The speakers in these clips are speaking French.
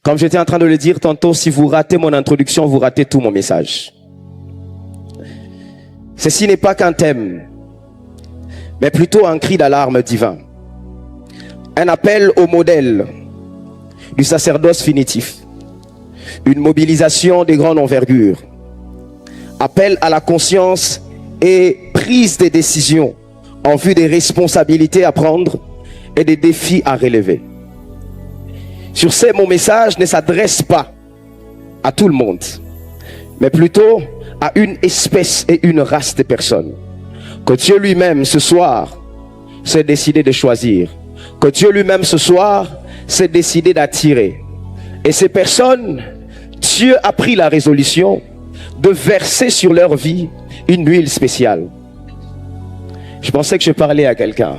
Comme j'étais en train de le dire tantôt, si vous ratez mon introduction, vous ratez tout mon message. Ceci n'est pas qu'un thème, mais plutôt un cri d'alarme divin. Un appel au modèle du sacerdoce finitif. Une mobilisation de grande envergure. Appel à la conscience et prise des décisions en vue des responsabilités à prendre et des défis à relever. Sur ce, mon message ne s'adresse pas à tout le monde, mais plutôt à une espèce et une race de personnes que Dieu lui-même ce soir s'est décidé de choisir, que Dieu lui-même ce soir s'est décidé d'attirer. Et ces personnes, Dieu a pris la résolution de verser sur leur vie une huile spéciale. Je pensais que je parlais à quelqu'un.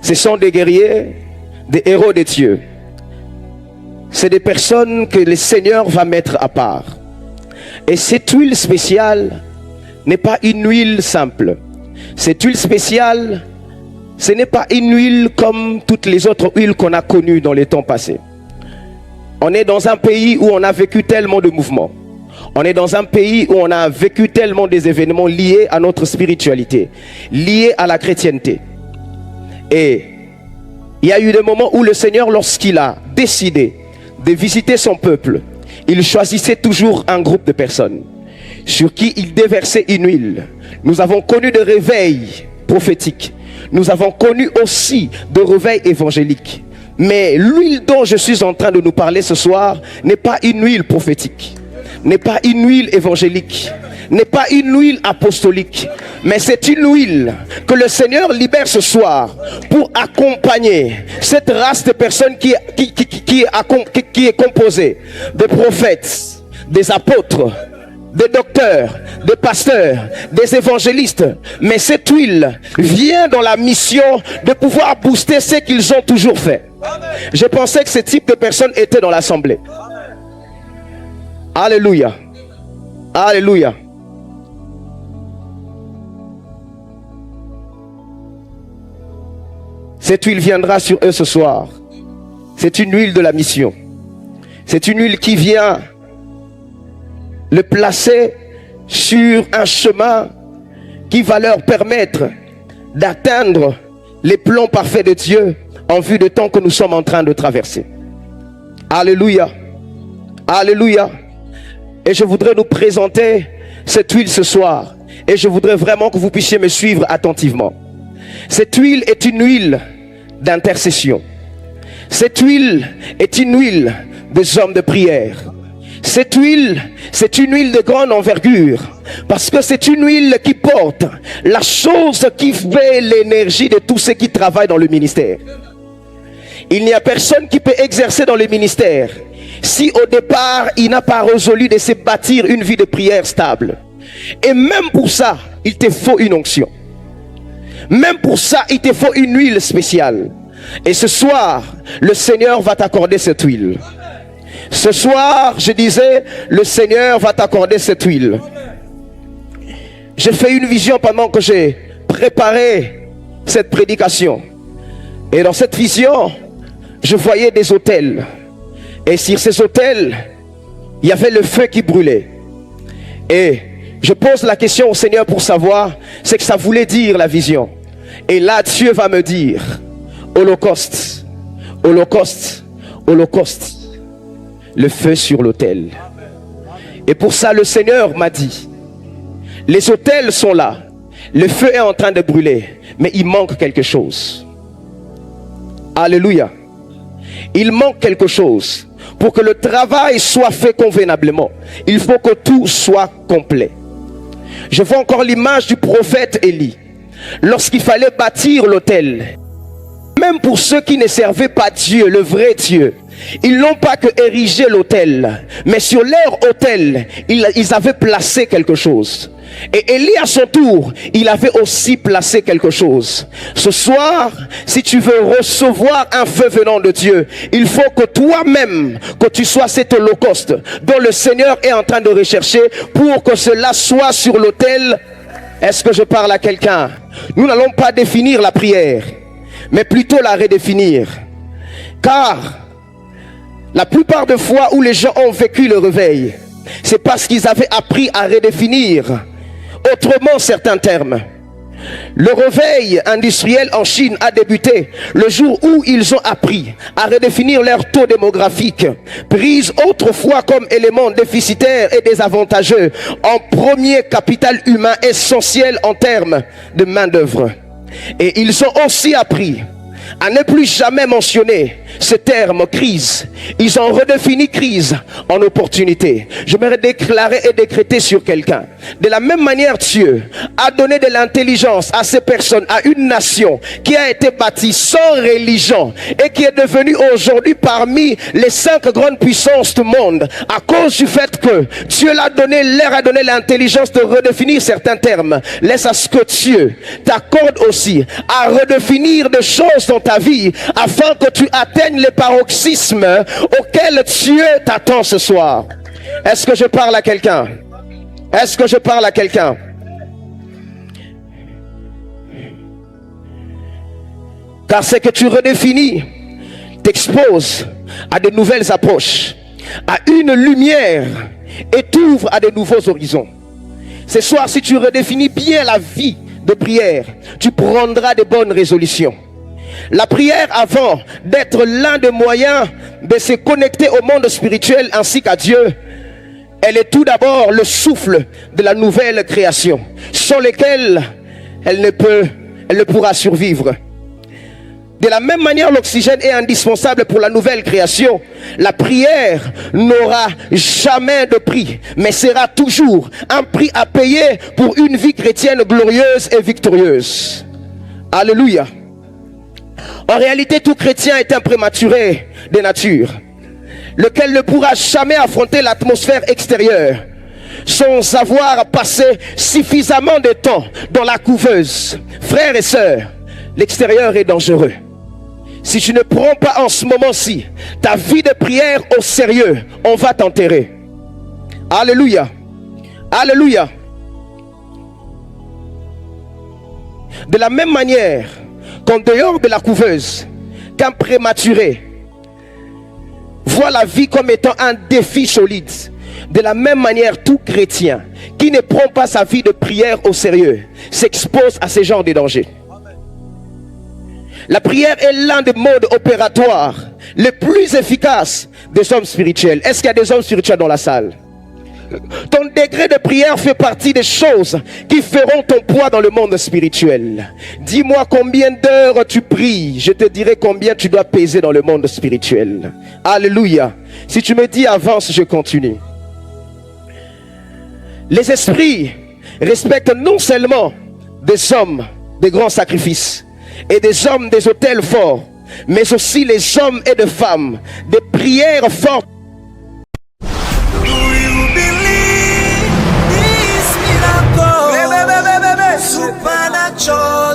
Ce sont des guerriers, des héros de Dieu. C'est des personnes que le Seigneur va mettre à part. Et cette huile spéciale n'est pas une huile simple. Cette huile spéciale, ce n'est pas une huile comme toutes les autres huiles qu'on a connues dans les temps passés. On est dans un pays où on a vécu tellement de mouvements. On est dans un pays où on a vécu tellement des événements liés à notre spiritualité, liés à la chrétienté. Et il y a eu des moments où le Seigneur, lorsqu'il a décidé de visiter son peuple, il choisissait toujours un groupe de personnes sur qui il déversait une huile. Nous avons connu des réveils prophétiques. Nous avons connu aussi des réveils évangéliques. Mais l'huile dont je suis en train de nous parler ce soir n'est pas une huile prophétique, n'est pas une huile évangélique, n'est pas une huile apostolique, mais c'est une huile que le Seigneur libère ce soir pour accompagner cette race de personnes qui est composée de prophètes, des apôtres, des docteurs, des pasteurs, des évangélistes. Mais cette huile vient dans la mission de pouvoir booster ce qu'ils ont toujours fait. Je pensais que ce type de personnes étaient dans l'assemblée. Alléluia. Alléluia. Cette huile viendra sur eux ce soir. C'est une huile de la mission. C'est une huile qui vient le placer sur un chemin qui va leur permettre d'atteindre les plans parfaits de Dieu en vue du temps que nous sommes en train de traverser. Alléluia. Alléluia. Et je voudrais nous présenter cette huile ce soir. Et je voudrais vraiment que vous puissiez me suivre attentivement. Cette huile est une huile d'intercession. Cette huile est une huile des hommes de prière. Cette huile, c'est une huile de grande envergure. Parce que c'est une huile qui porte la chose qui fait l'énergie de tous ceux qui travaillent dans le ministère. Il n'y a personne qui peut exercer dans le ministère si au départ il n'a pas résolu de se bâtir une vie de prière stable. Et même pour ça, il te faut une onction. Même pour ça, il te faut une huile spéciale. Et ce soir, le Seigneur va t'accorder cette huile. Ce soir, je disais, le Seigneur va t'accorder cette huile. J'ai fait une vision pendant que j'ai préparé cette prédication. Et dans cette vision, je voyais des autels. Et sur ces autels, il y avait le feu qui brûlait. Et je pose la question au Seigneur pour savoir ce que ça voulait dire la vision. Et là, Dieu va me dire, holocauste, holocauste, holocauste. Le feu sur l'autel. Et pour ça, le Seigneur m'a dit, les autels sont là, le feu est en train de brûler, mais il manque quelque chose. Alléluia. Il manque quelque chose. Pour que le travail soit fait convenablement, il faut que tout soit complet. Je vois encore l'image du prophète Élie. Lorsqu'il fallait bâtir l'autel, même pour ceux qui ne servaient pas Dieu, le vrai Dieu, ils n'ont pas que érigé l'autel, mais sur leur autel, ils avaient placé quelque chose. Et Élie à son tour, il avait aussi placé quelque chose. Ce soir, si tu veux recevoir un feu venant de Dieu, il faut que toi-même, que tu sois cet holocauste dont le Seigneur est en train de rechercher pour que cela soit sur l'autel. Est-ce que je parle à quelqu'un? Nous n'allons pas définir la prière, mais plutôt la redéfinir. Car La plupart des fois où les gens ont vécu le réveil, c'est parce qu'ils avaient appris à redéfinir autrement certains termes. Le réveil industriel en Chine a débuté le jour où ils ont appris à redéfinir leur taux démographique, prise autrefois comme élément déficitaire et désavantageux, en premier capital humain essentiel en termes de main-d'œuvre. Et ils ont aussi appris à ne plus jamais mentionner ce terme crise. Ils ont redéfini crise en opportunité. J'aimerais déclarer et décréter sur quelqu'un. De la même manière, Dieu a donné de l'intelligence à ces personnes, à une nation qui a été bâtie sans religion et qui est devenue aujourd'hui parmi les 5 grandes puissances du monde à cause du fait que Dieu leur a donné l'intelligence de redéfinir certains termes. Laisse à ce que Dieu t'accorde aussi à redéfinir des choses dans ta vie afin que tu atteignes les paroxysmes auxquels Dieu t'attend ce soir. Est-ce que je parle à quelqu'un? Est-ce que je parle à quelqu'un? Car ce que tu redéfinis t'expose à de nouvelles approches, à une lumière et t'ouvre à de nouveaux horizons. Ce soir, si tu redéfinis bien la vie de prière, tu prendras de bonnes résolutions. La prière, avant d'être l'un des moyens de se connecter au monde spirituel ainsi qu'à Dieu, elle est tout d'abord le souffle de la nouvelle création, sans lequel elle ne pourra survivre. De la même manière, l'oxygène est indispensable pour la nouvelle création. La prière n'aura jamais de prix, mais sera toujours un prix à payer pour une vie chrétienne glorieuse et victorieuse. Alléluia. En réalité, tout chrétien est un prématuré de nature, lequel ne pourra jamais affronter l'atmosphère extérieure sans avoir passé suffisamment de temps dans la couveuse. Frères et sœurs, l'extérieur est dangereux. Si tu ne prends pas en ce moment-ci ta vie de prière au sérieux, on va t'enterrer. Alléluia. Alléluia. De la même manière qu'en dehors de la couveuse, qu'un prématuré voit la vie comme étant un défi solide, de la même manière, tout chrétien qui ne prend pas sa vie de prière au sérieux s'expose à ce genre de dangers. La prière est l'un des modes opératoires les plus efficaces des hommes spirituels. Est-ce qu'il y a des hommes spirituels dans la salle? Ton degré de prière fait partie des choses qui feront ton poids dans le monde spirituel. Dis-moi combien d'heures tu pries, je te dirai combien tu dois peser dans le monde spirituel. Alléluia. Si tu me dis avance, je continue. Les esprits respectent non seulement des hommes de grands sacrifices et des hommes des autels forts, mais aussi les hommes et les femmes des prières fortes. Supernatural.